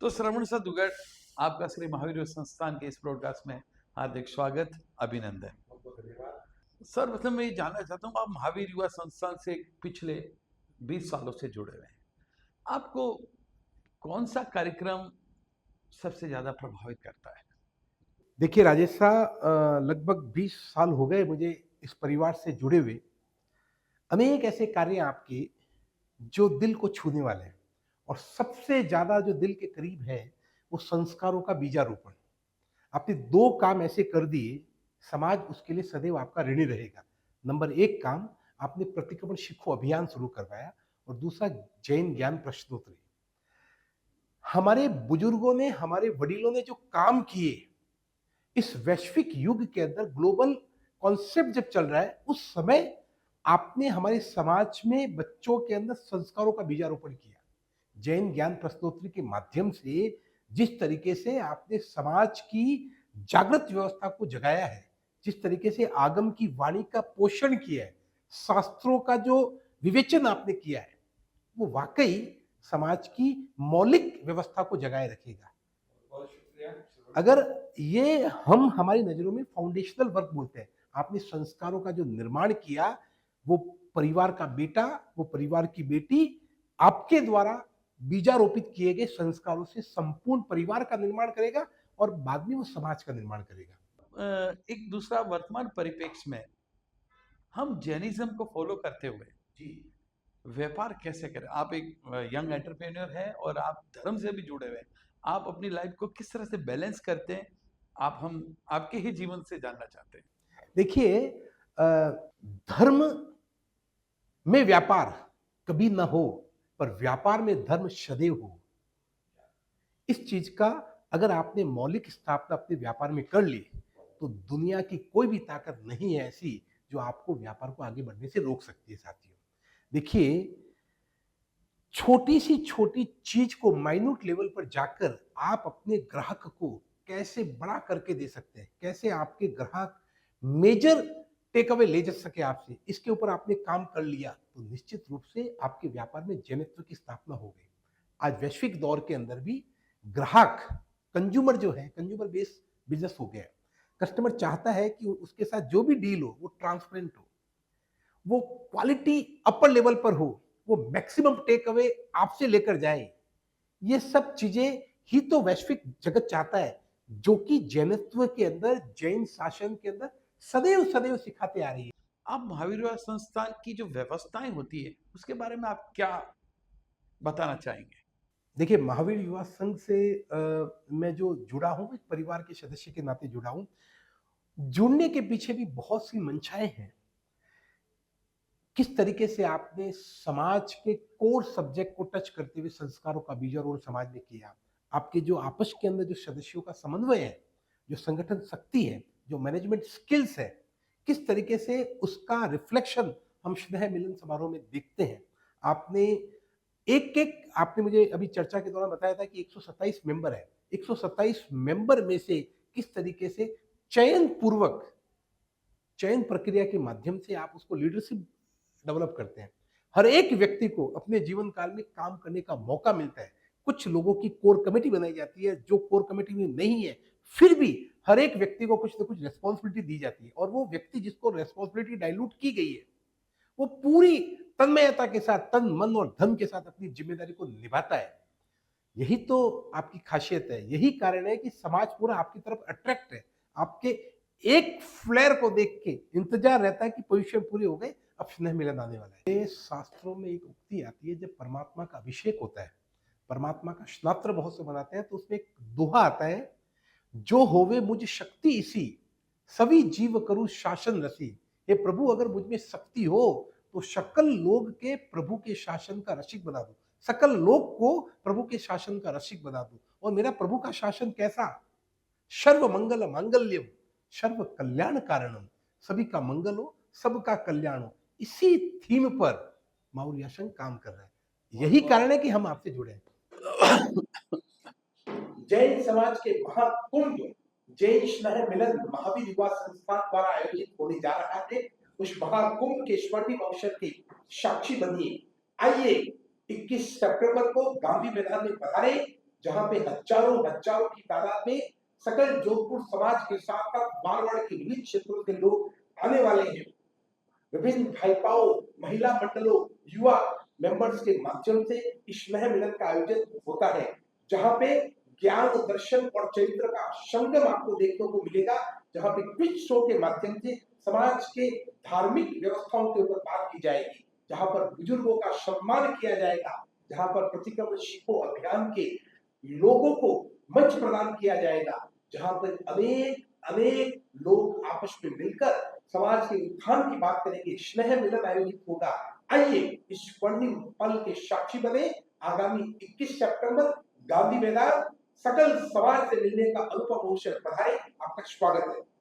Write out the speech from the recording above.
तो श्रवण सा दुगड़, आपका श्री महावीर संस्थान के इस ब्रॉडकास्ट में हार्दिक स्वागत, अभिनंदन। सर्वप्रथम मैं ये जानना चाहता हूँ, आप महावीर युवा संस्थान से पिछले 20 सालों से जुड़े हुए हैं। आपको कौन सा कार्यक्रम सबसे ज्यादा प्रभावित करता है? देखिए राजेश साहब, लगभग 20 साल हो गए मुझे इस परिवार से जुड़े हुए। अनेक ऐसे कार्य आपके जो दिल को छूने वाले हैं, और सबसे ज्यादा जो दिल के करीब है वो संस्कारों का बीजारोपण। आपने दो काम ऐसे कर दिए, समाज उसके लिए सदैव आपका ऋणी रहेगा। नंबर एक काम, आपने प्रतिक्रमण शिखो अभियान शुरू करवाया, और दूसरा जैन ज्ञान प्रश्नोत्तरी। हमारे बुजुर्गों ने, हमारे वडीलों ने जो काम किए, इस वैश्विक युग के अंदर ग्लोबल कॉन्सेप्ट जब चल रहा है, उस समय आपने हमारे समाज में बच्चों के अंदर संस्कारों का बीजारोपण किया। जैन ज्ञान प्रश्नोत्तरी के माध्यम से जिस तरीके से आपने समाज की जागृत व्यवस्था को जगाया है, जिस तरीके से आगम की वाणी का पोषण किया है, शास्त्रों का जो विवेचन आपने किया है, वो वाकई समाज की मौलिक व्यवस्था को जगाए रखेगा। अगर ये हम हमारी नजरों में फाउंडेशनल वर्क बोलते हैं, आपने संस्कारों का जो निर्माण किया, वो परिवार का बेटा, वो परिवार की बेटी आपके द्वारा बीजारोपित किए गए संस्कारों से संपूर्ण परिवार का निर्माण करेगा, और बाद में वो समाज का निर्माण करेगा। एक दूसरा वर्तमान परिप्रेक्ष्य में हम जैनिज्म को फॉलो करते हुए जी, व्यापार कैसे करें? आप एक यंग एंटरप्रेन्योर हैं और आप धर्म से भी जुड़े हुए हैं। आप अपनी लाइफ को किस तरह से बैलेंस करते हैं? आप हम आपके ही जीवन से जानना चाहते हैं। देखिए, धर्म में व्यापार कभी ना हो, पर व्यापार में धर्म सदैव हो। इस चीज का अगर आपने मौलिक स्थापना अपने व्यापार में कर ली, तो दुनिया की कोई भी ताकत नहीं है ऐसी जो आपको व्यापार को आगे बढ़ने से रोक सकती है। साथियों, देखिए, छोटी सी छोटी चीज को माइन्यूट लेवल पर जाकर आप अपने ग्राहक को कैसे बड़ा करके दे सकते हैं, कैसे आपके ग्राहक मेजर टेक अवे ले जा सके आपसे, इसके ऊपर आपने काम कर लिया, तो निश्चित रूप से आपके व्यापार में जनित्व की स्थापना हो गई। आज वैश्विक दौर के अंदर भी ग्राहक, कंज्यूमर जो है, कंज्यूमर बेस्ड बिजनेस हो गया है। कस्टमर चाहता है कि उसके साथ जो भी डील हो वो ट्रांसपेरेंट हो, वो क्वालिटी अपर लेवल पर हो, वो मैक्सिमम टेक अवे आपसे लेकर जाए। ये सब चीजें ही तो वैश्विक जगत चाहता है, जो कि जैनत्व के अंदर, जैन शासन के अंदर सदैव सदैव सिखाते आ रही है। आप महावीर युवा संस्थान की जो व्यवस्थाएं होती है, उसके बारे में आप क्या बताना चाहेंगे? देखिए, महावीर युवा संघ से मैं जो जुड़ा हूं, एक परिवार के सदस्य के नाते जुड़ा हूं। जुड़ने के पीछे भी बहुत सी मंशाएं हैं। किस तरीके से आपने समाज के कोर सब्जेक्ट को टच करते हुए संस्कारों का बीजारोपण समाज में किया, आपके जो आपस के अंदर जो सदस्यों का समन्वय है, जो संगठन शक्ति है, जो मैनेजमेंट स्किल्स है, किस तरीके से उसका रिफ्लेक्शन हम स्नेह मिलन समारोह में देखते हैं। आपने एक एक आपने मुझे अभी चर्चा के दौरान बताया था कि 127 मेंबर है। 127 मेंबर में से किस तरीके से चयन पूर्वक, चयन प्रक्रिया के माध्यम से आप उसको लीडरशिप डेवलप करते हैं। हर एक व्यक्ति को अपने जीवन काल में काम करने का मौका मिलता है। कुछ लोगों की कोर कमेटी बनाई जाती है, जो कोर कमेटी में नहीं है, फिर भी हर एक व्यक्ति को कुछ ना कुछ रिस्पॉन्सिबिलिटी दी जाती है, और वो व्यक्ति जिसको रिस्पॉन्सिबिलिटी डाइल्यूट की गई है, वो पूरी तन्मयता के साथ, तन मन और धन के साथ अपनी जिम्मेदारी को निभाता है। यही तो आपकी खासियत है। यही कारण है कि समाज पूरा आपकी तरफ अट्रैक्ट है। आपके एक फ्लेयर को देख के इंतजार रहता है कि पोजीशन पूरी हो गई, अब स्नेह मिलन आने वाला है। ये शास्त्रों में एक उक्ति आती है, जब परमात्मा का अभिषेक होता है, परमात्मा का स्नात्र बहुत से बनाते हैं, तो उसमें एक दोहा आता है, जो होवे मुझ शक्ति इसी, सभी जीव करू शासन रसी। हे प्रभु, अगर मुझ में शक्ति हो तो सकल लोग के प्रभु के शासन का रसिक बना दो, सकल लोग को प्रभु के शासन का रसिक बना दो। और मेरा प्रभु का शासन कैसा? सर्व मंगल मांगल्यम, सर्व कल्याण कारणम, सभी का मंगल हो, सबका कल्याण हो। इसी थीम पर माउलिया संघ काम कर रहा है। यही कारण है कि हम आपसे जुड़े हैं। जैन समाज के महाकुंभ जैन स्नेह मिलन महावीर युवा संस्थान द्वारा आयोजित होने जा रहा है। उस महाकुंभ के स्वर्णिम अवसर के साक्षी बनिए। आइए 21 सितंबर को गांधी मैदान में पधारे जहां पे हजारों हजारों की तादाद में सकल जोधपुर समाज के साथ साथ मारवाड़ के विभिन्न क्षेत्रों के लोग आने वाले हैं। विभिन्न भाइपाओं, महिला मंडलों, युवा मेंबर्स के माध्यम से इस स्नेह मिलन का आयोजन होता है, जहां पे ज्ञान, दर्शन और चरित्र का संगम आपको देखने को मिलेगा, जहां पे क्विज शो के माध्यम से समाज के धार्मिक व्यवस्थाओं के ऊपर बात की जाएगी, जहां पर बुजुर्गों का सम्मान किया जाएगा, जहां पर प्रतिक्रमण सीखो अभियान के लोगों को मंच प्रदान किया जाएगा, जहां पर अनेक अनेक लोग आपस में मिलकर समाज के उत्थान की बात करेंगे, स्नेह मिलन आयोजित होगा। आइए इस स्वर्णिम पल के साक्षी बने। आगामी 21 सितंबर गांधी मैदान सकल समाज से मिलने का अनुपम अवसर। पधारे, आपका स्वागत है।